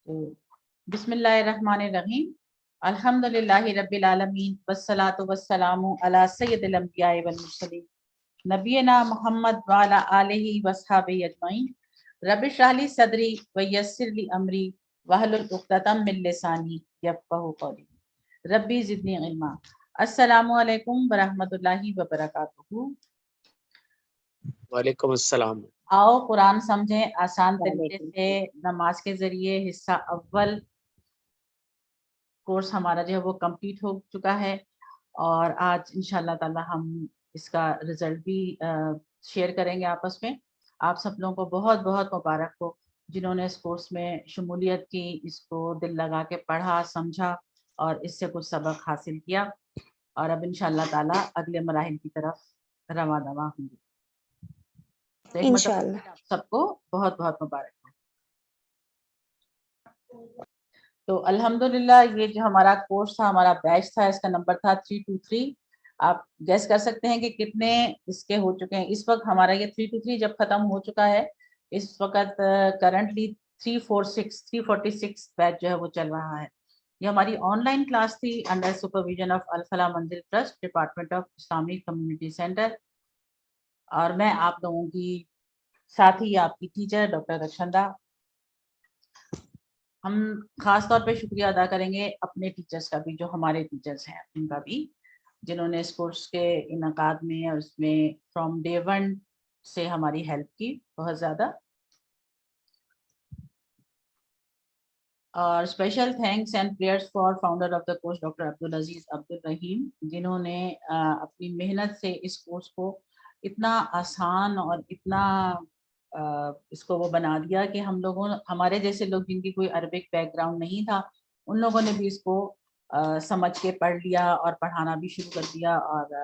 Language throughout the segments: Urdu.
تو بسم اللہ الرحمن الرحیم، الحمدللہ رب العالمین والصلاة والسلام علی سید الانبیاء والمرسلین نبینا محمد وعلی آلہ وصحبہ اجمعین۔ رب اشرح لی صدری ویسر لی امری واحلل عقدۃ من لسانی یفقہوا قولی، ربی زدنی علما۔ السلام علیکم ورحمۃ اللہ وبرکاتہ۔ وعلیکم السلام۔ آؤ قرآن سمجھیں آسان طریقے سے نماز کے ذریعے۔ حصہ اول کورس ہمارا جو ہے وہ کمپلیٹ ہو چکا ہے، اور آج انشاءاللہ تعالی ہم اس کا رزلٹ بھی شیئر کریں گے آپس میں۔ آپ سب لوگوں کو بہت بہت مبارک ہو جنہوں نے اس کورس میں شمولیت کی، اس کو دل لگا کے پڑھا، سمجھا اور اس سے کچھ سبق حاصل کیا، اور اب انشاءاللہ تعالی اگلے مراحل کی طرف رواں دواں ہوں گے۔ تو ایک مرتبہ آپ سب کو بہت بہت مبارک ہو۔ تو الحمدللہ یہ جو ہمارا کورس تھا، ہمارا بیچ تھا، اس کا نمبر تھا 323۔ آپ گیس کر سکتے ہیں کہ کتنے اس کے ہو چکے ہیں۔ اس وقت ہمارا یہ 323 جب ختم ہو چکا ہے، اس وقت کرنٹلی 346 بیچ جو ہے وہ چل رہا ہے۔ یہ ہماری آن لائن کلاس تھی انڈر سپرویژن آف الفلاح منزل trust, department of Islamic community centre, اور میں آپ لوگوں کی ساتھی آپ کی ٹیچر ڈاکٹر رخشندہ۔ ہم خاص طور پہ شکریہ ادا کریں گے اپنے ٹیچرز کا بھی، جو ہمارے ٹیچرز ہیں ان کا بھی، جنہوں نے اس کورس کے انعقاد میں اور اس میں فرام ڈے ون سے ہماری ہیلپ کی بہت زیادہ۔ اور special thanks and prayers for founder of the course doctor Abdul Aziz Abdul Rahim, جنہوں نے اپنی محنت سے اس کورس کو اتنا آسان اور اتنا اس کو وہ بنا دیا کہ ہم لوگوں، ہمارے جیسے لوگ جن کی کوئی عربک بیک گراؤنڈ نہیں تھا، ان لوگوں نے بھی اس کو سمجھ کے پڑھ لیا اور پڑھانا بھی شروع کر دیا۔ اور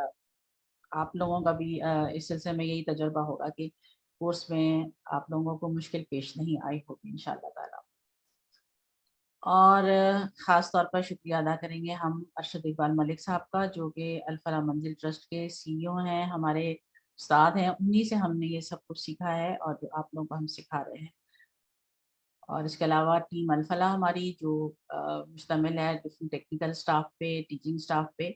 آپ لوگوں کا بھی اس سلسلے میں یہی تجربہ ہوگا کہ کورس میں آپ لوگوں کو مشکل پیش نہیں آئی ہوگی انشاءاللہ تعالی۔ اور خاص طور پر شکریہ ادا کریں گے ہم ارشد اقبال ملک صاحب کا، جو کہ الفلاح منزل ٹرسٹ کے CEO ہیں، ہمارے استاد ہیں، انہی سے ہم نے یہ سب کچھ سیکھا ہے اور جو آپ لوگوں کو ہم سکھا رہے ہیں۔ اور اس کے علاوہ ٹیم الفلاح ہماری جو مشتمل ہے ڈفرینٹ ٹیکنیکل سٹاف پہ، ٹیچنگ سٹاف پہ،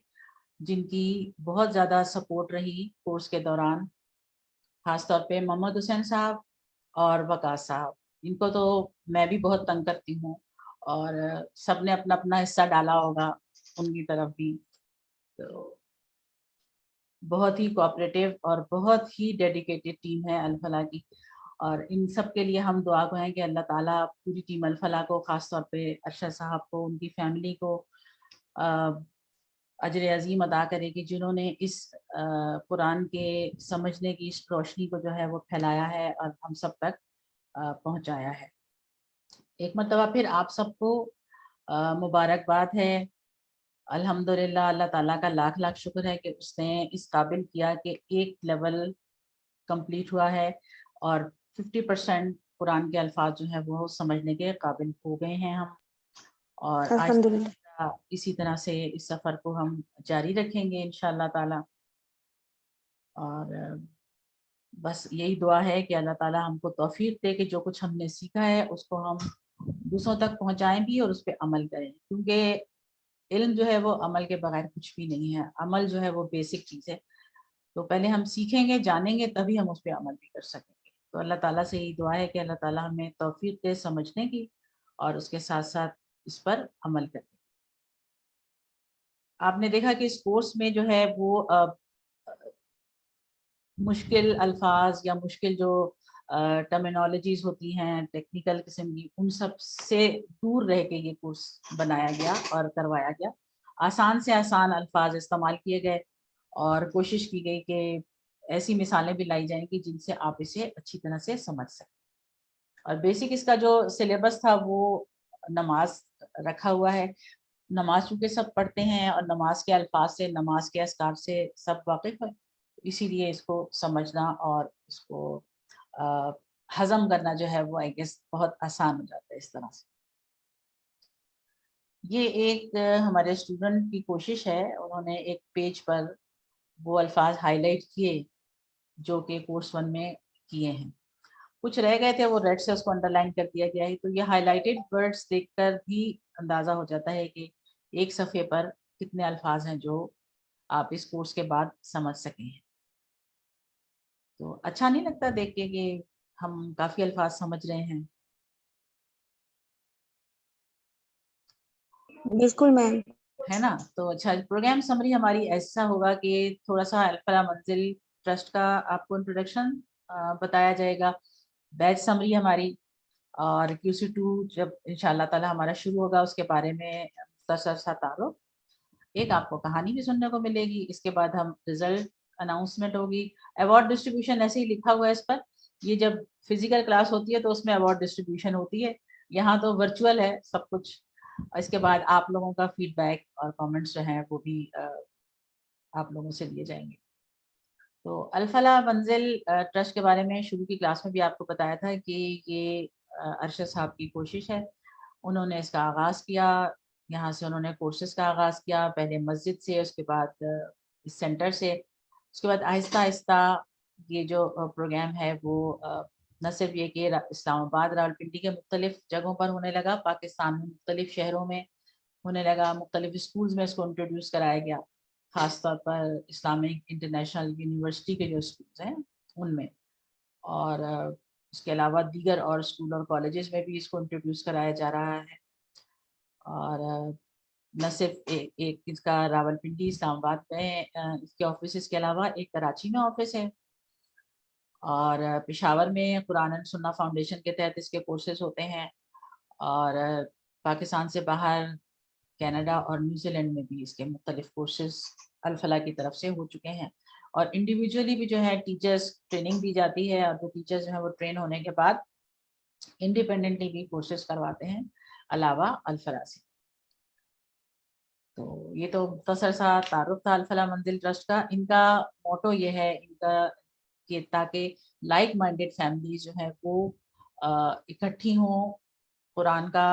جن کی بہت زیادہ سپورٹ رہی کورس کے دوران، خاص طور پہ محمد حسین صاحب اور وقاص صاحب، ان کو تو میں بھی بہت تنگ کرتی ہوں، اور سب نے اپنا اپنا حصہ ڈالا ہوگا ان کی طرف بھی۔ تو بہت ہی کوآپریٹیو اور بہت ہی ڈیڈیکیٹڈ ٹیم ہے الفلاح کی، اور ان سب کے لیے ہم دعا گو ہیں کہ اللہ تعالیٰ پوری ٹیم الفلاح کو، خاص طور پہ ارشد صاحب کو، ان کی فیملی کو اجر عظیم ادا کرے کہ جنہوں نے اس قرآن کے سمجھنے کی اس روشنی کو جو ہے وہ پھیلایا ہے اور ہم سب تک پہنچایا ہے۔ ایک مرتبہ پھر آپ سب کو مبارکباد ہے۔ الحمدللہ اللہ تعالیٰ کا لاکھ لاکھ شکر ہے کہ اس نے اس قابل کیا کہ ایک لیول کمپلیٹ ہوا ہے اور 50% قرآن کے الفاظ جو ہے وہ سمجھنے کے قابل ہو گئے ہیں ہم، اور آہستہ اسی طرح سے اس سفر کو ہم جاری رکھیں گے انشاءاللہ تعالی۔ اور بس یہی دعا ہے کہ اللہ تعالیٰ ہم کو توفیق دے کہ جو کچھ ہم نے سیکھا ہے اس کو ہم دوسروں تک پہنچائیں بھی اور اس پہ عمل کریں، کیونکہ علم جو ہے وہ عمل کے بغیر کچھ بھی نہیں ہے۔ عمل جو ہے وہ بیسک چیز ہے، تو پہلے ہم سیکھیں گے، جانیں گے، تبھی ہم اس پہ عمل بھی کر سکیں گے۔ تو اللہ تعالیٰ سے یہی دعا ہے کہ اللہ تعالیٰ ہمیں توفیق دے سمجھنے کی، اور اس کے ساتھ ساتھ اس پر عمل کرنے کی۔ آپ نے دیکھا کہ اس کورس میں جو ہے وہ مشکل الفاظ یا مشکل جو ٹرمینالوجیز ہوتی ہیں ٹیکنیکل قسم کی، ان سب سے دور رہ کے یہ کورس بنایا گیا اور کروایا گیا۔ آسان سے آسان الفاظ استعمال کیے گئے اور کوشش کی گئی کہ ایسی مثالیں بھی لائی جائیں کہ جن سے آپ اسے اچھی طرح سے سمجھ سکیں۔ اور بیسک اس کا جو سلیبس تھا وہ نماز رکھا ہوا ہے۔ نماز چونکہ سب پڑھتے ہیں اور نماز کے الفاظ سے، نماز کے اذکار سے سب واقف ہے، اسی لیے اس کو سمجھنا اور اس کو ہضم کرنا جو ہے وہ آئی گیس بہت آسان ہو جاتا ہے اس طرح سے۔ یہ ایک ہمارے اسٹوڈنٹ کی کوشش ہے، انہوں نے ایک پیج پر وہ الفاظ ہائی لائٹ کیے جو کہ کورس 1 میں کیے ہیں۔ کچھ رہ گئے تھے وہ ریڈ سے اس کو انڈر لائن کر دیا گیا ہے. تو یہ ہائی لائٹڈ ورڈس دیکھ کر بھی اندازہ ہو جاتا ہے کہ ایک صفحے پر کتنے الفاظ ہیں جو آپ اس کورس کے بعد سمجھ سکیں. تو اچھا نہیں لگتا دیکھ کے کہ ہم کافی الفاظ سمجھ رہے ہیں. بالکل میم. ہے نا. تو اچھا پروگرام سمری ہماری ایسا ہوگا کہ تھوڑا سا الفلا منزل ٹرسٹ کا آپ کو انٹروڈکشن بتایا جائے گا. بیچ سمری ہماری اور QC2 جب انشاءاللہ تعالی ہمارا شروع ہوگا اس کے بارے میں مختصر سا تعارف. ایک آپ کو کہانی بھی سننے کو ملے گی. اس کے بعد ہم رزلٹ اناؤنسمنٹ ہوگی. ایوارڈ ڈسٹریبیوشن ایسے ہی لکھا ہوا ہے اس پر. یہ جب فزیکل کلاس ہوتی ہے تو اس میں ایوارڈ ڈسٹریبیوشن ہوتی ہے. یہاں تو ورچوئل ہے سب کچھ. اس کے بعد آپ لوگوں کا فیڈ بیک اور کامنٹس جو ہیں وہ بھی آپ لوگوں سے لیے جائیں گے. تو الفلا منزل ٹرسٹ کے بارے میں شروع کی کلاس میں بھی آپ کو بتایا تھا کہ یہ ارشد صاحب کی کوشش ہے. انہوں نے اس کا آغاز کیا. یہاں سے انہوں نے کورسز کا آغاز کیا. پہلے مسجد سے, اس کے بعد اس سینٹر سے. اس کے بعد آہستہ آہستہ یہ جو پروگرام ہے وہ نہ صرف یہ کہ اسلام آباد راولپنڈی کے مختلف جگہوں پر ہونے لگا, پاکستان میں مختلف شہروں میں ہونے لگا, مختلف اسکولز میں اس کو انٹروڈیوس کرایا گیا, خاص طور پر اسلامک انٹرنیشنل یونیورسٹی کے جو اسکولز ہیں ان میں, اور اس کے علاوہ دیگر اور اسکول اور کالجز میں بھی اس کو انٹروڈیوس کرایا جا رہا ہے. اور نہ صرف ایک اس کا راولپنڈی اسلام آباد میں اس کے آفیسز کے علاوہ ایک کراچی میں آفس ہے, اور پشاور میں قرآن اینڈ سنہ فاؤنڈیشن کے تحت اس کے کورسز ہوتے ہیں, اور پاکستان سے باہر کینیڈا اور نیوزی لینڈ میں بھی اس کے مختلف کورسز الفلا کی طرف سے ہو چکے ہیں. اور انڈیویجولی بھی جو ہے ٹیچرز ٹریننگ دی جاتی ہے, اور جو ٹیچرز جو ہیں وہ ٹرین ہونے کے بعد انڈیپینڈنٹلی بھی کورسز کرواتے ہیں علاوہ الفلا سے. تو یہ تو مختصر سا تعارف تھا الفلا منزل ٹرسٹ کا. ان کا موٹو یہ ہے ان کا کہ تاکہ لائک مائنڈیڈ فیملیز جو ہیں وہ اکٹھی ہوں, قرآن کا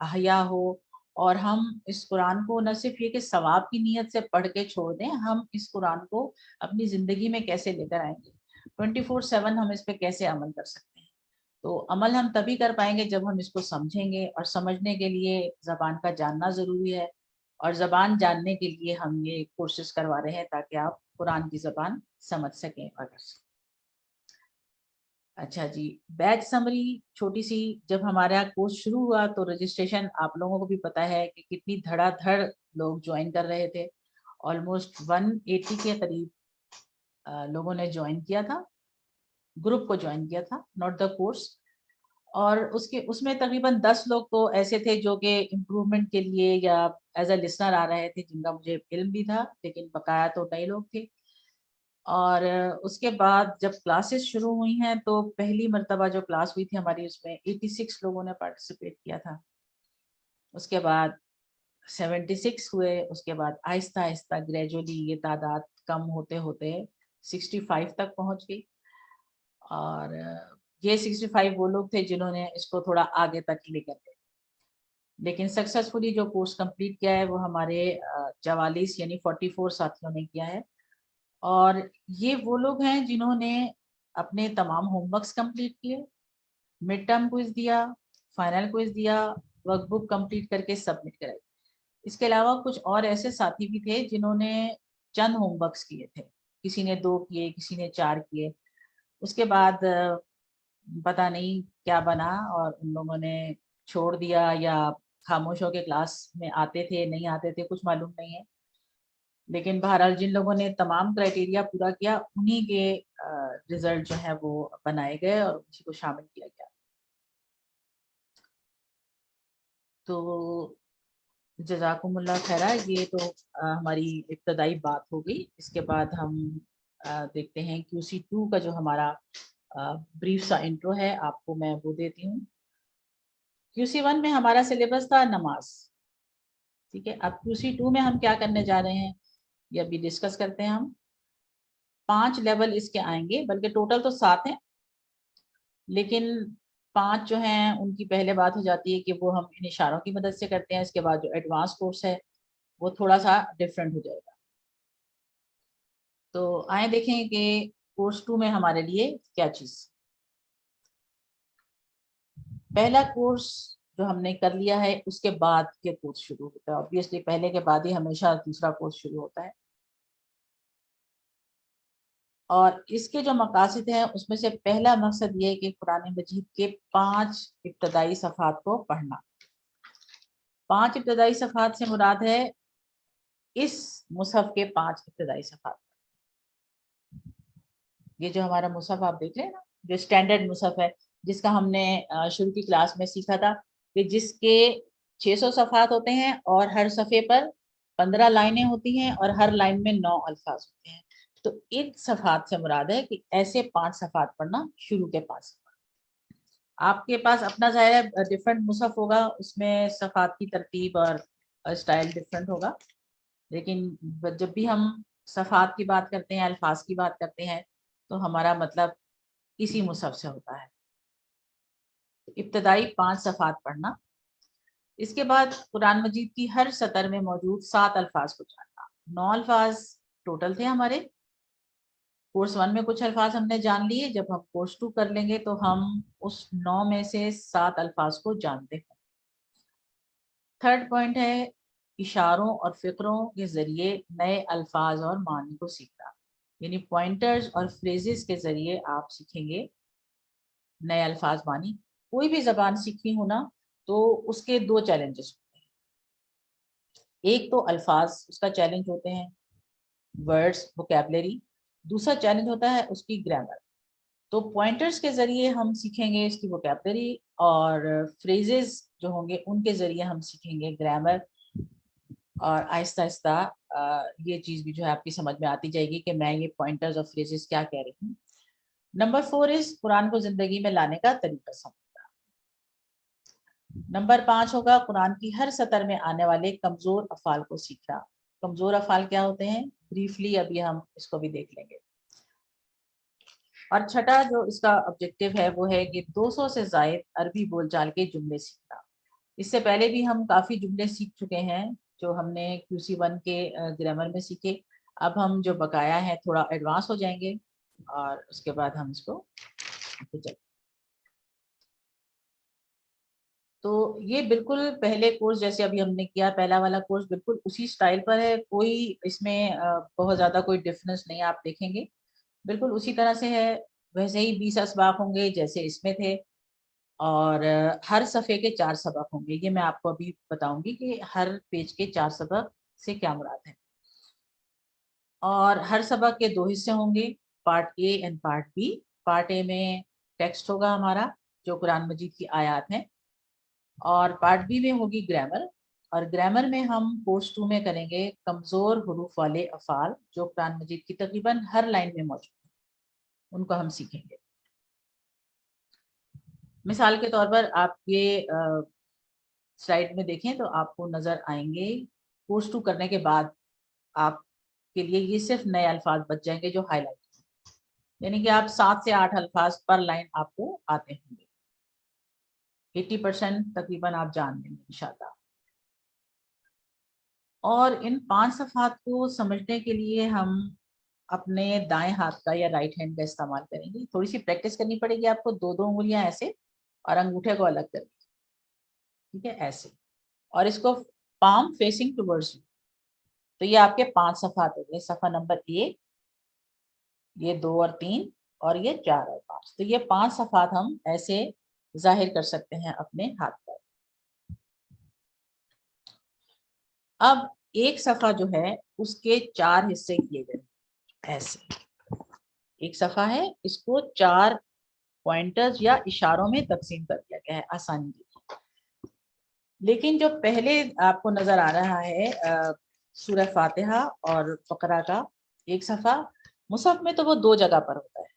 احیا ہو, اور ہم اس قرآن کو نہ صرف یہ کہ ثواب کی نیت سے پڑھ کے چھوڑ دیں, ہم اس قرآن کو اپنی زندگی میں کیسے لے کر آئیں گے, 24/7 ہم اس پہ کیسے عمل کر سکتے ہیں. تو عمل ہم تبھی کر پائیں گے جب ہم اس کو سمجھیں گے, اور سمجھنے کے لیے زبان کا جاننا ضروری ہے, اور زبان جاننے کے لیے ہم یہ کورسز کروا رہے ہیں تاکہ آپ قرآن کی زبان سمجھ سکیں اور کر سکیں. اچھا جی, بیچ سمری چھوٹی سی. جب ہمارا کورس شروع ہوا تو رجسٹریشن آپ لوگوں کو بھی پتہ ہے کہ کتنی دھڑا دھڑ لوگ جوائن کر رہے تھے. آلموسٹ 180 کے قریب لوگوں نے جوائن کیا تھا, گروپ کو جوائن کیا تھا, ناٹ دا کورس. اور اس میں تقریباً 10 لوگ تو ایسے تھے جو کہ امپروومنٹ کے لیے یا ایز اے لسنر آ رہے تھے, جن کا مجھے علم بھی تھا, لیکن بقایا تو نئے لوگ تھے. اور اس کے بعد جب کلاسز شروع ہوئی ہیں تو پہلی مرتبہ جو کلاس ہوئی تھی ہماری اس میں 86 لوگوں نے پارٹیسپیٹ کیا تھا. اس کے بعد 76 ہوئے. اس کے بعد آہستہ آہستہ گریجولی یہ تعداد کم ہوتے ہوتے 65 تک پہنچ گئی. اور یہ 65 وہ لوگ تھے جنہوں نے اس کو تھوڑا آگے تک لے کر گئے. لیکن سکسیسفلی جو کورس کمپلیٹ کیا ہے وہ ہمارے 44 یعنی 44 ساتھیوں نے کیا ہے. اور یہ وہ لوگ ہیں جنہوں نے اپنے تمام ہوم ورکس کمپلیٹ کیے, مڈ ٹرم کوئز دیا, فائنل کوئز دیا, ورک بک کمپلیٹ کر کے سبمٹ کرائی. اس کے علاوہ کچھ اور ایسے ساتھی بھی تھے جنہوں نے چند ہوم ورکس کیے تھے, کسی نے 2 کیے, کسی نے 4 کیے. اس کے بعد پتہ نہیں کیا بنا اور ان لوگوں نے چھوڑ دیا, یا خاموش ہو کے کلاس میں آتے تھے نہیں آتے تھے, کچھ معلوم نہیں ہے. لیکن بہرحال جن لوگوں نے تمام کرائٹیریا پورا کیا انہی کے رزلٹ جو ہے وہ بنائے گئے اور اسی کو شامل کیا گیا. تو جزاکم اللہ خیرہ. یہ تو ہماری ابتدائی بات ہو گئی. اس کے بعد ہم دیکھتے ہیں QC2 کا جو ہمارا بریف سا انٹرو ہے, آپ کو میں وہ دیتی ہوں. QC1 میں ہمارا سلیبس تھا نماز, ٹھیک ہے. اب QC2 میں ہم کیا کرنے جا رہے ہیں یہ ابھی ڈسکس کرتے ہیں. ہم 5 لیول اس کے آئیں گے, بلکہ ٹوٹل تو 7 ہیں, لیکن 5 جو ہیں ان کی پہلے بات ہو جاتی ہے کہ وہ ہم ان اشاروں کی مدد سے کرتے ہیں. اس کے بعد جو ایڈوانس کورس ہے وہ تھوڑا سا ڈفرینٹ ہو جائے گا. تو آئیں دیکھیں کہ کورس 2 میں ہمارے لیے کیا چیز. پہلا کورس جو ہم نے کر لیا ہے اس کے بعد یہ کورس شروع ہوتا ہے. obviously پہلے کے بعد ہی ہمیشہ دوسرا کورس شروع ہوتا ہے. اور اس کے جو مقاصد ہیں اس میں سے پہلا مقصد یہ ہے کہ قرآن مجید کے 5 ابتدائی صفحات کو پڑھنا. 5 ابتدائی صفحات سے مراد ہے اس مصحف کے 5 ابتدائی صفحات. یہ جو ہمارا مصحف آپ دیکھ رہے ہیں نا، جو اسٹینڈرڈ مصحف ہے، جس کا ہم نے شروع کی کلاس میں سیکھا تھا کہ جس کے 600 صفحات ہوتے ہیں اور ہر صفحے پر 15 لائنیں ہوتی ہیں اور ہر لائن میں 9 الفاظ ہوتے ہیں. تو ان صفحات سے مراد ہے کہ ایسے 5 صفحات پڑھنا، شروع کے 5 صفحات. آپ کے پاس اپنا ظاہر ہے ڈفرینٹ مصحف ہوگا، اس میں صفحات کی ترتیب اور اسٹائل ڈفرینٹ ہوگا، لیکن جب بھی ہم صفحات کی بات کرتے ہیں، الفاظ کی بات کرتے ہیں، تو ہمارا مطلب اسی مصحف سے ہوتا ہے. ابتدائی 5 صفحات پڑھنا. اس کے بعد قرآن مجید کی ہر سطر میں موجود 7 الفاظ کو جاننا. 9 الفاظ ٹوٹل تھے ہمارے. کورس 1 میں کچھ الفاظ ہم نے جان لیے، جب ہم کورس 2 کر لیں گے تو ہم اس 9 میں سے 7 الفاظ کو جانتے ہیں. تھرڈ پوائنٹ ہے اشاروں اور فقروں کے ذریعے نئے الفاظ اور معنی کو سیکھنا. یعنی پوائنٹرز اور فریزز کے ذریعے آپ سیکھیں گے نئے الفاظ معنی. کوئی بھی زبان سیکھنی ہونا تو اس کے 2 چیلنجز ہوتے ہیں. ایک تو الفاظ اس کا چیلنج ہوتے ہیں، ورڈز، ووکیبلری. دوسرا چیلنج ہوتا ہے اس کی گرامر. تو پوائنٹرز کے ذریعے ہم سیکھیں گے اس کی ووکیبلری، اور فریزز جو ہوں گے ان کے ذریعے ہم سیکھیں گے گرامر. اور آہستہ آہستہ یہ چیز بھی جو ہے آپ کی سمجھ میں آتی جائے گی کہ میں یہ پوائنٹرز اور فریزز کیا کہہ رہی ہوں. نمبر 4 اس قرآن کو زندگی میں لانے کا طریقہ سمجھنا. نمبر 5 ہوگا قرآن کی ہر سطر میں آنے والے کمزور افعال کو سیکھنا. کمزور افعال کیا ہوتے ہیں، بریفلی ابھی ہم اس کو بھی دیکھ لیں گے. اور چھٹا جو اس کا آبجیکٹو ہے وہ ہے کہ 200 سے زائد عربی بول چال کے جملے سیکھنا. اس سے پہلے بھی ہم کافی جملے سیکھ چکے ہیں جو ہم نے QC1 کے گرامر میں سیکھے. اب ہم جو بقایا ہے تھوڑا ایڈوانس ہو جائیں گے اور اس کے بعد ہم اس کو تو یہ بالکل پہلے کورس جیسے ابھی ہم نے کیا، پہلا والا کورس بالکل اسی سٹائل پر ہے. کوئی اس میں بہت زیادہ کوئی ڈفرینس نہیں آپ دیکھیں گے، بالکل اسی طرح سے ہے. ویسے ہی 20 اسباق ہوں گے جیسے اس میں تھے، اور ہر صفحے کے 4 سبق ہوں گے. یہ میں آپ کو ابھی بتاؤں گی کہ ہر پیج کے 4 سبق سے کیا مراد ہے. اور ہر سبق کے 2 حصے ہوں گے، part A and part B. Part A میں ٹیکسٹ ہوگا ہمارا جو قرآن مجید کی آیات ہیں، اور پارٹ بی میں ہوگی گرامر. اور گرامر میں ہم کورس 2 میں کریں گے کمزور حروف والے افعال جو قرآن مجید کی تقریباً ہر لائن میں موجود ہیں، ان کو ہم سیکھیں گے. مثال کے طور پر آپ یہ سلائڈ میں دیکھیں تو آپ کو نظر آئیں گے کورس 2 کرنے کے بعد آپ کے لیے یہ صرف نئے الفاظ بچ جائیں گے جو ہائی لائٹ، یعنی کہ آپ 7 سے 8 الفاظ پر لائن آپ کو آتے ہوں گے. 80% تقریباً آپ جان لیں گے انشاءاللہ. اور ان 5 صفحات کو سمجھنے کے لیے ہم اپنے دائیں ہاتھ کا یا رائٹ ہینڈ کا استعمال کریں گے. تھوڑی سی پریکٹس کرنی پڑے گی آپ کو. 2 انگلیاں ایسے اور انگوٹھے کو الگ کر کے، ٹھیک ہے، ایسے، اور اس کو پام فیسنگ ٹورڈز یو. تو یہ آپ کے 5 صفحات ہو گئے. صفحہ نمبر 1، یہ 2 اور 3، اور یہ 4 اور 5. تو یہ 5 صفحات ہم ایسے ظاہر کر سکتے ہیں اپنے ہاتھ پر. اب ایک صفحہ جو ہے اس کے 4 حصے کیے گئے ایسے. ایک صفحہ ہے، اس کو 4 پوائنٹرز یا اشاروں میں تقسیم کر دیا گیا ہے آسانی کے لیے. لیکن جو پہلے آپ کو نظر آ رہا ہے سورہ فاتحہ اور فقرہ کا ایک صفحہ، مصحف میں تو وہ 2 جگہ پر ہوتا ہے.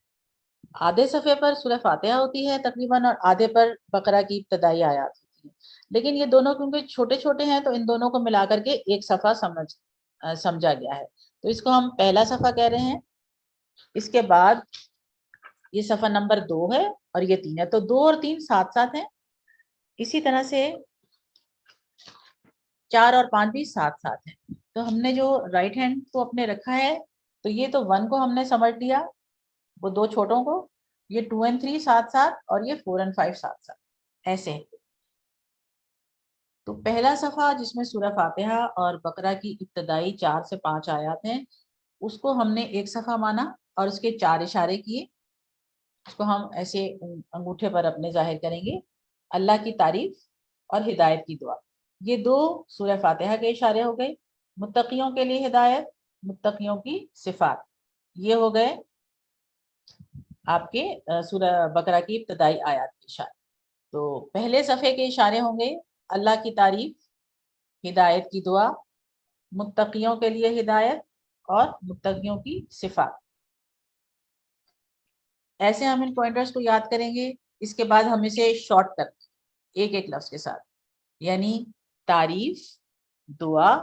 آدھے صفحے پر سورہ فاتحہ ہوتی ہے تقریباً، اور آدھے پر بقرہ کی ابتدائی آیات ہوتی ہیں. لیکن یہ دونوں کیونکہ چھوٹے چھوٹے ہیں تو ان دونوں کو ملا کر کے ایک صفحہ سمجھا گیا ہے. تو اس کو ہم پہلا صفحہ کہہ رہے ہیں. اس کے بعد یہ صفحہ نمبر 2 ہے اور یہ 3 ہے. تو 2 اور 3 ساتھ ساتھ ہیں. اسی طرح سے 4 اور 5 بھی ساتھ ساتھ ہیں. تو ہم نے جو رائٹ ہینڈ کو اپنے رکھا ہے تو یہ تو 1 کو ہم نے سمجھ لیا، وہ 2 چھوٹوں کو. یہ 2 اور 3 ساتھ ساتھ، اور یہ 4 اور 5 ساتھ ساتھ. ایسے ہے. تو پہلا صفحہ جس میں سورہ فاتحہ اور بقرہ کی ابتدائی 4 سے 5 آیات ہیں، اس کو ہم نے ایک صفحہ مانا اور اس کے 4 اشارے کیے. اس کو ہم ایسے انگوٹھے پر اپنے ظاہر کریں گے. اللہ کی تعریف اور ہدایت کی دعا، یہ 2 سورہ فاتحہ کے اشارے ہو گئے. متقیوں کے لیے ہدایت، متقیوں کی صفات، یہ ہو گئے آپ کے سورہ بقرہ کی ابتدائی آیات کے اشارے. تو پہلے صفحے کے اشارے ہوں گے اللہ کی تعریف، ہدایت کی دعا، متقیوں کے لیے ہدایت اور متقیوں کی صفات. ایسے ہم ان پوائنٹرز کو یاد کریں گے. اس کے بعد ہم اسے شارٹ کر ایک ایک لفظ کے ساتھ، یعنی تعریف، دعا،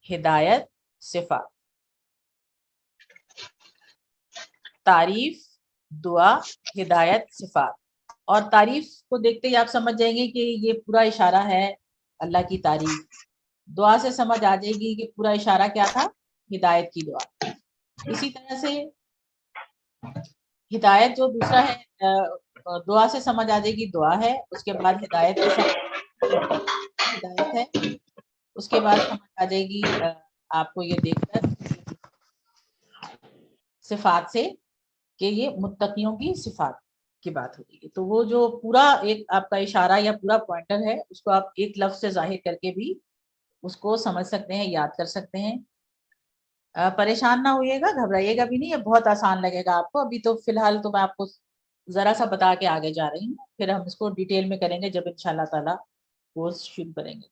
ہدایت، صفات. تعریف، دعا، ہدایت، صفات. اور تعریف کو دیکھتے ہی آپ سمجھ جائیں گے کہ یہ پورا اشارہ ہے اللہ کی تعریف. دعا سے سمجھ آ جائے گی کہ پورا اشارہ کیا تھا، ہدایت کی دعا. اسی طرح سے ہدایت جو دوسرا ہے، دعا سے سمجھ آ جائے گی دعا ہے. اس کے بعد ہدایت ہدایت ہے. اس کے بعد سمجھ آ جائے گی آپ کو یہ دیکھ کر صفات سے کہ یہ متقیوں کی صفات کی بات ہوگی. تو وہ جو پورا ایک آپ کا اشارہ یا پورا پوائنٹر ہے، اس کو آپ ایک لفظ سے ظاہر کر کے بھی اس کو سمجھ سکتے ہیں، یاد کر سکتے ہیں. پریشان نہ ہوئیے گا، گھبرائیے گا بھی نہیں، یہ بہت آسان لگے گا آپ کو. ابھی تو فی الحال تو میں آپ کو ذرا سا بتا کے آگے جا رہی ہوں، پھر ہم اس کو ڈیٹیل میں کریں گے جب انشاءاللہ تعالی کورس شروع کریں گے.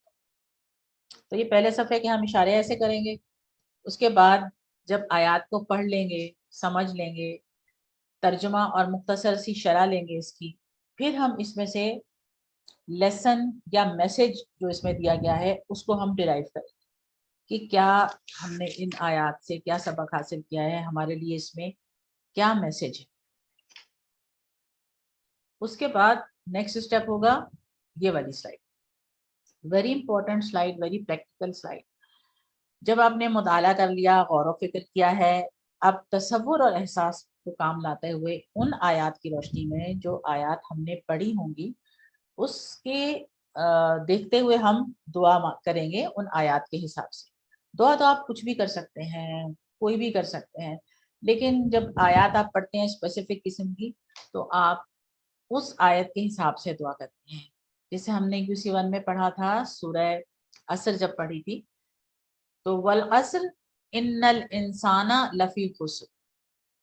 تو یہ پہلے صفحے کے ہم اشارے ایسے کریں گے. اس کے بعد جب آیات کو پڑھ لیں گے، سمجھ لیں گے، ترجمہ اور مختصر سی شرح لیں گے اس کی، پھر ہم اس میں سے لیسن یا میسج جو اس میں دیا گیا ہے اس کو ہم ڈیرائیو کریں گے کہ کیا ہم نے ان آیات سے کیا سبق حاصل کیا ہے، ہمارے لیے اس میں کیا میسج ہے. اس کے بعد نیکسٹ اسٹیپ ہوگا یہ والی slide, very important slide, very practical slide. جب آپ نے مطالعہ کر لیا، غور و فکر کیا ہے، اب تصور اور احساس کو کام لاتے ہوئے ان آیات کی روشنی میں جو آیات ہم نے پڑھی ہوں گی، اس کے دیکھتے ہوئے ہم دعا کریں گے ان آیات کے حساب سے. دعا تو آپ کچھ بھی کر سکتے ہیں، کوئی بھی کر سکتے ہیں، لیکن جب آیات آپ پڑھتے ہیں اسپیسیفک قسم کی، تو آپ اس آیت کے حساب سے دعا کرتے ہیں. جیسے ہم نے QC1 میں پڑھا تھا، سورہ عصر جب پڑھی تھی، تو والعصر ان الانسان لفی خسر،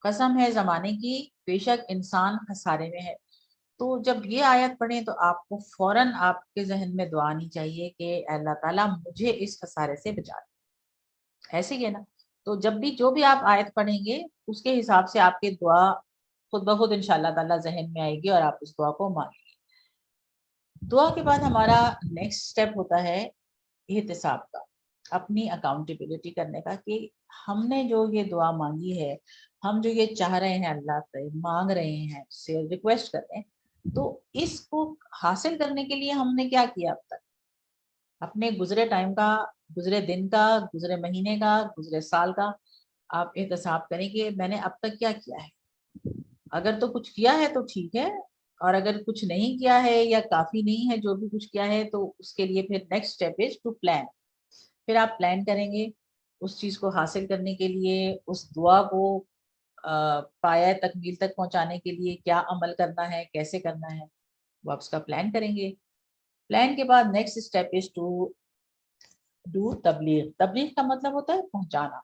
قسم ہے زمانے کی، بے شک انسان خسارے میں ہے. تو جب یہ آیت پڑھیں تو آپ کو فوراً آپ کے ذہن میں دعا آنی چاہیے کہ اللہ تعالیٰ مجھے اس خسارے سے بچا دے. ایسے ہی ہے نا؟ تو جب بھی جو بھی آپ آیت پڑھیں گے اس کے حساب سے آپ کی دعا خود بخود انشاءاللہ تعالیٰ ذہن میں آئے گی اور آپ اس دعا کو مانیں گے. دعا کے بعد ہمارا نیکسٹ سٹیپ ہوتا ہے احتساب کا، اپنی اکاؤنٹیبلٹی کرنے کا، کہ ہم نے جو یہ دعا مانگی ہے، ہم جو یہ چاہ رہے ہیں اللہ سے مانگ رہے ہیں، اس سے ریکویسٹ کر رہے ہیں، تو اس کو حاصل کرنے کے لیے ہم نے کیا کیا اب تک، اپنے گزرے ٹائم کا، گزرے دن کا، گزرے مہینے کا، گزرے سال کا آپ احتساب کریں کہ میں نے اب تک کیا کیا ہے. اگر تو کچھ کیا ہے تو ٹھیک ہے، اور اگر کچھ نہیں کیا ہے یا کافی نہیں ہے جو بھی کچھ کیا ہے، تو اس کے لیے پھر next step is to plan. پھر آپ پلان کریں گے اس چیز کو حاصل کرنے کے لیے، اس دعا کو پایہ تکمیل تک پہنچانے کے لیے کیا عمل کرنا ہے، کیسے کرنا ہے، وہ آپ اس کا پلان کریں گے. پلان کے بعد next step is to do تبلیغ. تبلیغ کا مطلب ہوتا ہے پہنچانا،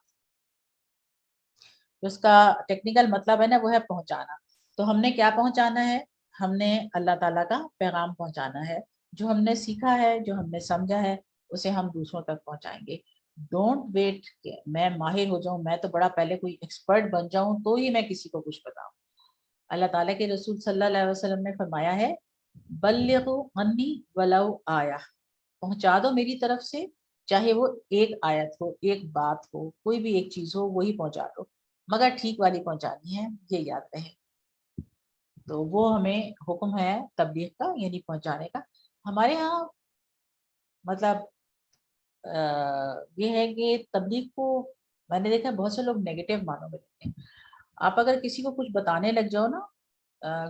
اس کا ٹیکنیکل مطلب ہے نا وہ ہے پہنچانا. تو ہم نے کیا پہنچانا ہے، ہم نے اللہ تعالیٰ کا پیغام پہنچانا ہے. جو ہم نے سیکھا ہے، جو ہم نے سمجھا ہے، اسے ہم دوسروں تک پہنچائیں گے. ڈونٹ ویٹ کہ میں ماہر ہو جاؤں، میں تو بڑا پہلے کوئی ایکسپرٹ بن جاؤں تو ہی میں کسی کو کچھ بتاؤں. اللہ تعالیٰ کے رسول صلی اللہ علیہ وسلم نے فرمایا ہے بلغوا عنی ولو آیہ، پہنچا دو میری طرف سے، چاہے وہ ایک آیت ہو، ایک بات ہو، کوئی بھی ایک چیز ہو، وہی پہنچا دو، مگر ٹھیک والی پہنچانی ہے، یہ یاد رہے. تو وہ ہمیں حکم ہے تبلیغ کا، یعنی پہنچانے کا. ہمارے ہاں مطلب یہ ہے کہ تبلیغ کو میں نے دیکھا بہت سے لوگ نیگیٹو معنوں میں لیتے ہیں. آپ اگر کسی کو کچھ بتانے لگ جاؤ نا،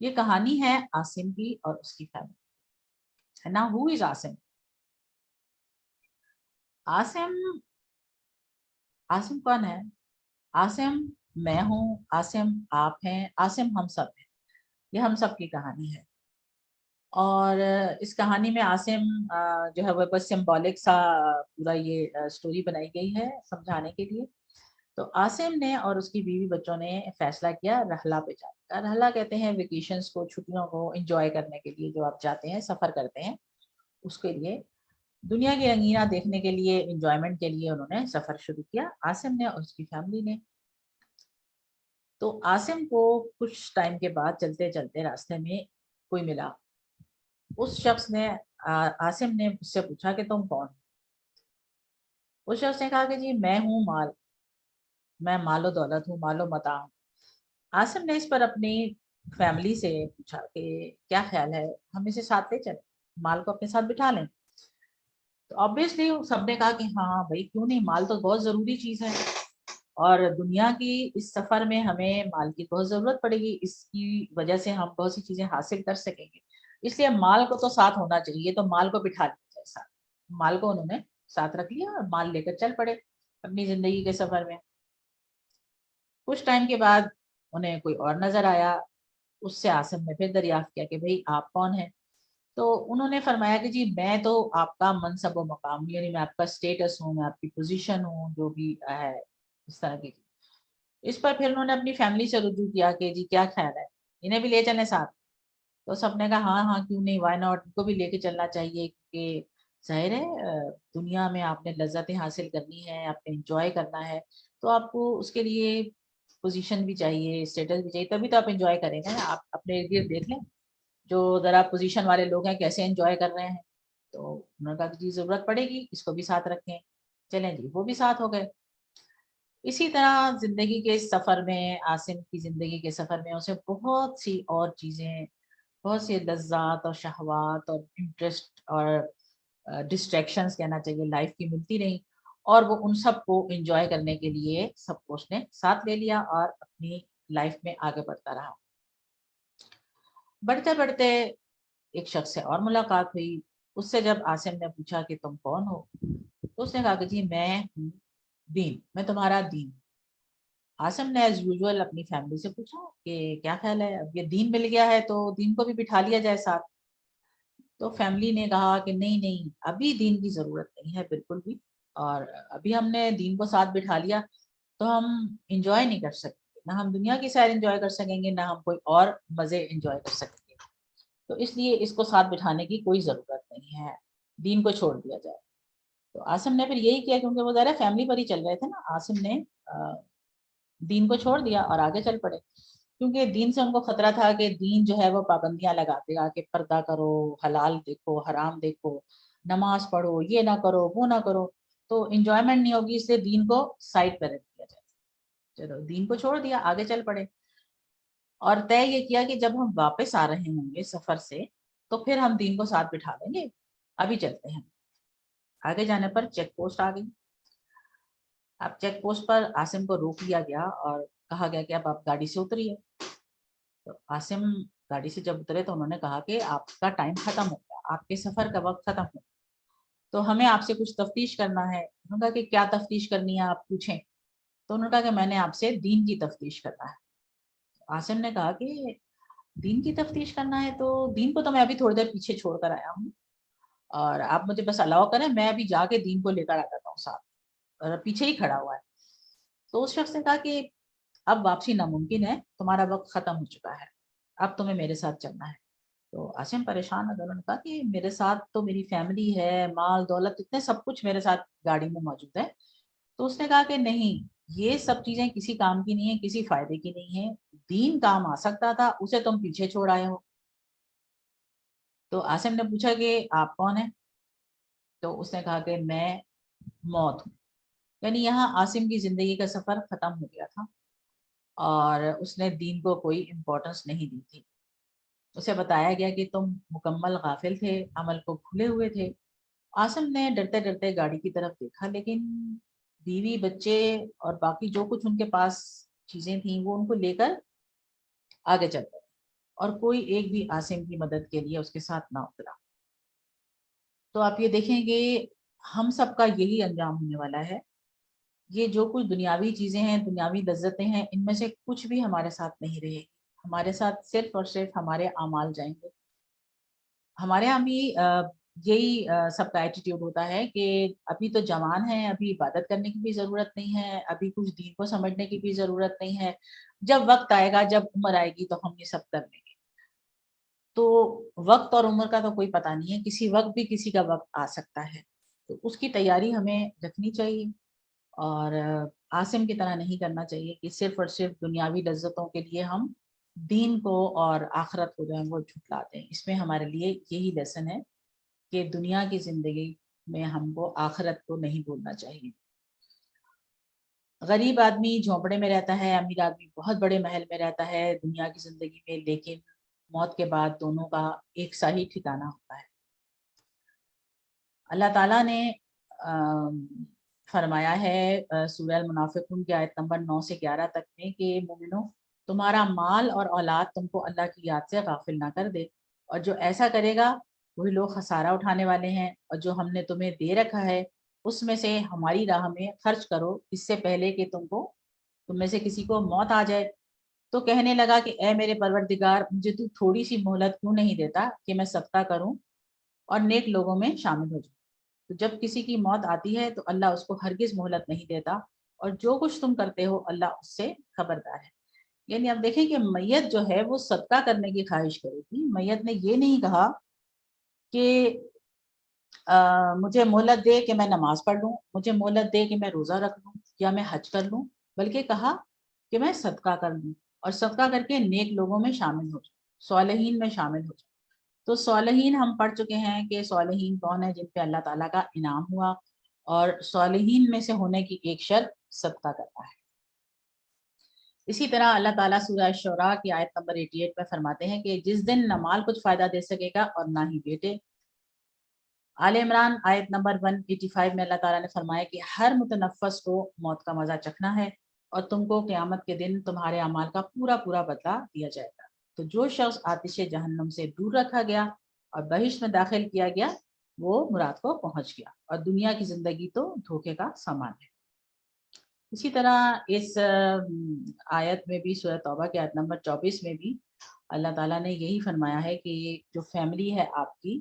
یہ کہانی ہے عاصم کی اور اس کی family. Now who is Asim? Asim کون ہے؟ عاصم میں ہوں، عاصم آپ ہیں، عاصم ہم سب ہیں. یہ ہم سب کی کہانی ہے. اور اس کہانی میں عاصم جو ہے وہ بس سمبولک سا پورا یہ سٹوری بنائی گئی ہے سمجھانے کے لیے. تو عاصم نے اور اس کی بیوی بچوں نے فیصلہ کیا رحلہ پہ جانے کا. رحلہ کہتے ہیں ویکیشنز کو، چھٹیوں کو انجوائے کرنے کے لیے جو آپ جاتے ہیں، سفر کرتے ہیں، اس کے لیے دنیا کی رنگینہ دیکھنے کے لیے، انجوائمنٹ کے لیے انہوں نے سفر شروع کیا، عاصم نے اور اس کی فیملی نے. تو عاصم کو کچھ ٹائم کے بعد چلتے چلتے راستے میں کوئی ملا. اس شخص نے عاصم نے اس سے پوچھا کہ تم کون؟ اس شخص نے کہا کہ جی میں ہوں مال، میں مال و دولت ہوں، مال و متاع ہوں. عاصم نے اس پر اپنی فیملی سے پوچھا کہ کیا خیال ہے ہم اسے ساتھ لے چلیں، مال کو اپنے ساتھ بٹھا لیں؟ تو آبویسلی سب نے کہا کہ ہاں بھائی کیوں نہیں، مال تو بہت ضروری چیز ہے اور دنیا کی اس سفر میں ہمیں مال کی بہت ضرورت پڑے گی، اس کی وجہ سے ہم بہت سی چیزیں حاصل کر سکیں گے، اس لیے مال کو تو ساتھ ہونا چاہیے. تو مال کو بٹھا لیا جائے ساتھ. مال کو انہوں نے ساتھ رکھ لیا اور مال لے کر چل پڑے اپنی زندگی کے سفر میں. کچھ ٹائم کے بعد انہیں کوئی اور نظر آیا. اس سے عاصم نے پھر دریافت کیا کہ بھئی آپ کون ہیں؟ تو انہوں نے فرمایا کہ جی میں تو آپ کا منصب و مقام، یعنی میں آپ کا اسٹیٹس ہوں، میں آپ کی پوزیشن ہوں، جو بھی ہے اس طرح کی. اس پر پھر انہوں نے اپنی فیملی سے رجوع کیا کہ جی کیا خیال ہے انہیں بھی لے چلیں ساتھ؟ تو سب نے کہا ہاں ہاں کیوں نہیں، وائی ناٹ، ان کو بھی لے کے چلنا چاہیے، کیونکہ ظاہر ہے دنیا میں آپ نے لذتیں حاصل کرنی ہے، آپ نے انجوائے کرنا ہے، تو آپ کو اس کے لیے پوزیشن بھی چاہیے، اسٹیٹس بھی چاہیے، تبھی تو آپ انجوائے کریں گے. آپ اپنے ارد گرد دیکھ لیں جو ذرا پوزیشن والے لوگ ہیں کیسے انجوائے کر رہے ہیں. تو انہوں نے کہا کہ جی ضرورت پڑے گی اس کو بھی ساتھ رکھیں. چلیں جی وہ بھی ساتھ ہو گئے. اسی طرح زندگی کے سفر میں، عاصم کی زندگی کے سفر میں اسے بہت سی اور چیزیں، بہت سی لذات اور شہوات اور انٹرسٹ اور ڈسٹریکشنز کہنا چاہیے لائف کی ملتی رہیں، اور وہ ان سب کو انجوائے کرنے کے لیے سب کو اس نے ساتھ لے لیا اور اپنی لائف میں آگے بڑھتا رہا. بڑھتے بڑھتے ایک شخص سے اور ملاقات ہوئی. اس سے جب عاصم نے پوچھا کہ تم کون ہو، تو اس نے کہا کہ جی میں ہوں دین، میں تمہارا دین. عاصم نے ایز یوزول اپنی فیملی سے پوچھا کہ کیا خیال ہے، اب یہ دین مل گیا ہے تو دین کو بھی بٹھا لیا جائے ساتھ؟ تو فیملی نے کہا کہ نہیں نہیں، ابھی دین کی ضرورت نہیں ہے بالکل بھی، اور ابھی ہم نے دین کو ساتھ بٹھا لیا تو ہم انجوائے نہیں کر سکتے، نہ ہم دنیا کی سیر انجوائے کر سکیں گے، نہ ہم کوئی اور مزے انجوائے کر سکیں گے. تو اس لیے اس کو ساتھ بٹھانے کی کوئی ضرورت نہیں ہے، دین کو چھوڑ دیا جائے. تو عاصم نے پھر یہی کیا، کیونکہ وہ ذرا فیملی پر ہی چل رہے تھے نا. عاصم نے دین کو چھوڑ دیا اور آگے چل پڑے، کیونکہ دین سے ان کو خطرہ تھا کہ دین جو ہے وہ پابندیاں لگاتے گا کہ پردہ کرو، حلال دیکھو، حرام دیکھو، نماز پڑھو، یہ نہ کرو، وہ نہ کرو، تو انجوائمنٹ نہیں ہوگی، اس لیے دین کو سائڈ پہ رکھ دیا جائے. چلو دین کو چھوڑ دیا، آگے چل پڑے، اور طے یہ کیا کہ جب ہم واپس آ رہے ہوں گے سفر سے تو پھر ہم دین کو ساتھ بٹھا لیں گے، ابھی چلتے ہیں. آگے جانے پر چیک پوسٹ آ گئی. اب چیک پوسٹ پر عاصم کو روک لیا گیا اور کہا گیا کہ اب آپ گاڑی سے اتریے. تو عاصم گاڑی سے جب اترے تو انہوں نے کہا کہ آپ کا ٹائم ختم ہو گیا، آپ کے سفر کا وقت ختم ہو گیا، تو ہمیں آپ سے کچھ تفتیش کرنا ہے. انہوں نے کہا کہ کیا تفتیش کرنی ہے آپ پوچھیں. تو انہوں نے کہا کہ میں نے آپ سے دین کی تفتیش کرنا ہے. عاصم نے کہا کہ دین کی تفتیش کرنا ہے، تو دین کو تو میں ابھی تھوڑی دیر پیچھے چھوڑ کر آیا ہوں، اور آپ مجھے بس الاؤ کریں، میں ابھی جا کے دین کو لے کر آ جاتا ہوں ساتھ، اور پیچھے ہی کھڑا ہوا ہے. تو اس شخص نے کہا کہ اب واپسی ناممکن ہے، تمہارا وقت ختم ہو چکا ہے، اب تمہیں میرے ساتھ چلنا ہے. تو عاصم پریشان ہو گیا. انہوں نے کہا کہ میرے ساتھ تو میری فیملی ہے، مال دولت، اتنے سب کچھ میرے ساتھ گاڑی میں موجود ہے. تو اس نے کہا کہ نہیں، یہ سب چیزیں کسی کام کی نہیں ہے، کسی فائدے کی نہیں ہے، دین کام آ سکتا تھا، اسے تم پیچھے چھوڑ آئے ہو. تو عاصم نے پوچھا کہ آپ کون ہیں؟ تو اس نے کہا کہ میں موت ہوں. یعنی یہاں عاصم کی زندگی کا سفر ختم ہو گیا تھا اور اس نے دین کو کوئی امپورٹنس نہیں دی تھی. اسے بتایا گیا کہ تم مکمل غافل تھے، عمل کو کھلے ہوئے تھے. عاصم نے ڈرتے ڈرتے گاڑی کی طرف دیکھا، لیکن بیوی، بچے اور باقی جو کچھ ان کے پاس چیزیں تھیں وہ ان کو لے کر آگے چل پڑے. اور کوئی ایک بھی عاصم کی مدد کے لیے اس کے ساتھ نہ اترا۔ تو آپ یہ دیکھیں گے ہم سب کا یہی انجام ہونے والا ہے۔ یہ جو کچھ دنیاوی چیزیں ہیں، دنیاوی لذتیں ہیں، ان میں سے کچھ بھی ہمارے ساتھ نہیں رہے گی، ہمارے ساتھ صرف اور صرف ہمارے اعمال جائیں گے۔ ہمارے یہاں بھی یہی سب کا ایٹیٹیوڈ ہوتا ہے کہ ابھی تو جوان ہیں، ابھی عبادت کرنے کی بھی ضرورت نہیں ہے، ابھی کچھ دین کو سمجھنے کی بھی ضرورت نہیں ہے، جب وقت آئے گا، جب عمر آئے گی تو ہم یہ سب کر لیں گے۔ تو وقت اور عمر کا تو کوئی پتہ نہیں ہے، کسی وقت بھی کسی کا وقت آ سکتا ہے، تو اس کی تیاری ہمیں رکھنی چاہیے اور عاصم کی طرح نہیں کرنا چاہیے کہ صرف اور صرف دنیاوی لذتوں کے لیے ہم دین کو اور آخرت کو جو ہے وہ جھٹلا دیں۔ اس میں ہمارے لیے یہی لیسن ہے کہ دنیا کی زندگی میں ہم کو آخرت کو نہیں بھولنا چاہیے۔ غریب آدمی جھونپڑے میں رہتا ہے، امیر آدمی بہت بڑے محل میں رہتا ہے دنیا کی زندگی میں، لیکن موت کے بعد دونوں کا ایک سا ہی ٹھکانہ ہوتا ہے۔ اللہ تعالیٰ نے فرمایا ہے سورہ المنافقون کی آیت نمبر 9 سے 11 تک میں کہ مومنو، تمہارا مال اور اولاد تم کو اللہ کی یاد سے غافل نہ کر دے، اور جو ایسا کرے گا وہی لوگ خسارہ اٹھانے والے ہیں، اور جو ہم نے تمہیں دے رکھا ہے اس میں سے ہماری راہ میں خرچ کرو اس سے پہلے کہ تم میں سے کسی کو موت آ جائے۔ تو کہنے لگا کہ اے میرے پروردگار، مجھے تو تھوڑی سی مہلت کیوں نہیں دیتا کہ میں صدقہ کروں اور نیک لوگوں میں شامل ہو جاؤں۔ تو جب کسی کی موت آتی ہے تو اللہ اس کو ہرگز مہلت نہیں دیتا، اور جو کچھ تم کرتے ہو اللہ اس سے خبردار ہے۔ یعنی آپ دیکھیں کہ میت جو ہے وہ صدقہ کرنے کی خواہش کرے گی۔ میت نے یہ نہیں کہا کہ مجھے مہلت دے کہ میں نماز پڑھ لوں، مجھے مہلت دے کہ میں روزہ رکھ لوں یا میں حج کر لوں، بلکہ کہا کہ میں صدقہ کر لوں اور صدقہ کر کے نیک لوگوں میں شامل ہو جاؤں، صالحین میں شامل ہو جاؤں۔ تو صالحین ہم پڑھ چکے ہیں کہ صالحین کون ہیں، جن پہ اللہ تعالیٰ کا انعام ہوا، اور صالحین میں سے ہونے کی ایک شرط صدقہ کرنا ہے۔ اسی طرح اللہ تعالیٰ سورہ شعراء کی آیت نمبر 88 میں فرماتے ہیں کہ جس دن نہ مال کچھ فائدہ دے سکے گا اور نہ ہی بیٹے۔ آل عمران آیت نمبر 185 میں اللہ تعالیٰ نے فرمایا کہ ہر متنفس کو موت کا مزہ چکھنا ہے، اور تم کو قیامت کے دن تمہارے اعمال کا پورا پورا بدلہ دیا جائے گا۔ تو جو شخص آتش جہنم سے دور رکھا گیا اور بہشت میں داخل کیا گیا وہ مراد کو پہنچ گیا، اور دنیا کی زندگی تو دھوکے کا سامان ہے۔ اسی طرح اس آیت میں بھی سورہ توبہ کی آیت نمبر 24 میں بھی اللہ تعالیٰ نے یہی فرمایا ہے کہ جو فیملی ہے آپ کی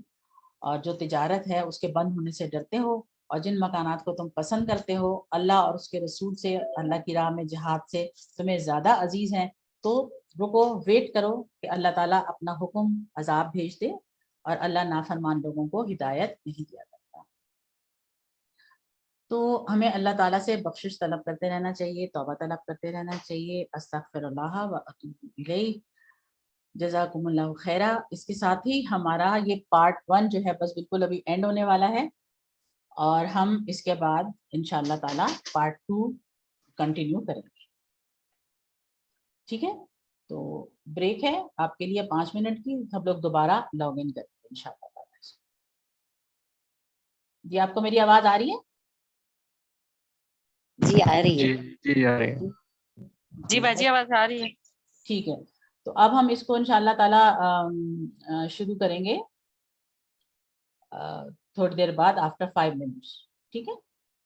اور جو تجارت ہے اس کے بند ہونے سے ڈرتے ہو، اور جن مکانات کو تم پسند کرتے ہو اللہ اور اس کے رسول سے، اللہ کی راہ میں جہاد سے تمہیں زیادہ عزیز ہیں، تو رکو، ویٹ کرو کہ اللہ تعالیٰ اپنا حکم عذاب بھیج دے، اور اللہ نافرمان لوگوں کو ہدایت نہیں دیا کرتا۔ تو ہمیں اللہ تعالیٰ سے بخشش طلب کرتے رہنا چاہیے، توبہ طلب کرتے رہنا چاہیے۔ استغفر اللہ و اتوب الیہ۔ جزاکم اللہ خیرہ۔ اس کے ساتھ ہی ہمارا یہ پارٹ 1 جو ہے بس بالکل ابھی اینڈ ہونے والا ہے، اور ہم اس کے بعد انشاءاللہ تعالیٰ پارٹ 2 کنٹینیو کریں گے۔ ٹھیک ہے، تو بریک ہے آپ کے لیے 5 منٹ کی، ہم لوگ دوبارہ لاگ ان کریں گے انشاءاللہ تعالیٰ۔ جی آپ کو میری آواز آ رہی ہے؟ جی آ رہی ہے۔ جی آ رہی ہے۔ جی باجی آواز آ رہی ہے۔ ٹھیک ہے، تو اب ہم اس کو انشاءاللہ تعالیٰ شروع کریں گے تھوڑی دیر بعد آفٹر 5 منٹس۔ ٹھیک ہے۔